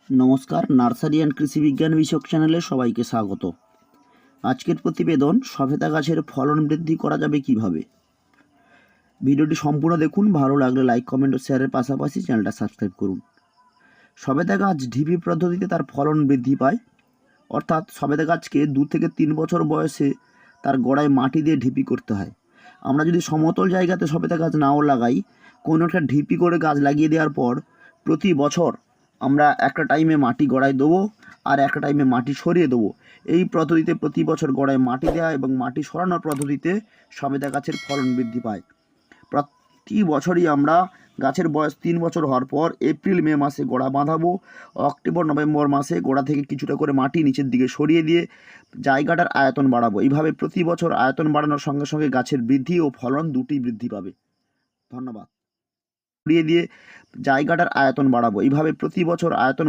নমস্কার, nursery and কৃষি বিজ্ঞান বিষয়ক চ্যানেলে সবাইকে স্বাগত। আজকের প্রতিবেদন, সবেদা গাছের ফলন বৃদ্ধি করা যাবে কিভাবে। ভিডিওটি সম্পূর্ণ দেখুন, ভালো লাগলে লাইক, কমেন্ট ও শেয়ারের পাশাপাশি চ্যানেলটা সাবস্ক্রাইব করুন। সবেদা গাছ ঢিপি পদ্ধতিতে তার ফলন বৃদ্ধি পায়, অর্থাৎ সবেদা গাছকে 2 থেকে 3 বছর বয়সে তার গোড়ায় মাটি দিয়ে ঢিপি করতে হয়। আমরা যদি সমতল জায়গাতে সবেদা গাছ নাও লাগাই, কোনো একটা ঢিপি করে গাছ লাগিয়ে দেওয়ার পর প্রতি বছর আমরা একটা টাইমে মাটি গোড়ায় দেবো আর একটা টাইমে মাটি সরিয়ে দেবো। এই পদ্ধতিতে প্রতি বছর গোড়ায় মাটি দেওয়া এবং মাটি সরানোর পদ্ধতিতে সবেদা গাছের ফলন বৃদ্ধি পায়। প্রতি বছরই আমরা গাছের বয়স 3 বছর হওয়ার পর এপ্রিল মে মাসে গোড়া বাঁধাবো। অক্টোবর নভেম্বর মাসে গোড়া থেকে কিছুটা করে মাটি নিচের দিকে সরিয়ে দিয়ে জায়গাটার আয়তন বাড়াবো। এইভাবে প্রতি বছর আয়তন বাড়ানোর সঙ্গে সঙ্গে গাছের বৃদ্ধি ও ফলন দুটি বৃদ্ধি পাবে। ধন্যবাদ। সরিয়ে দিয়ে জায়গাটার আয়তন বাড়াবো। এইভাবে প্রতি বছর আয়তন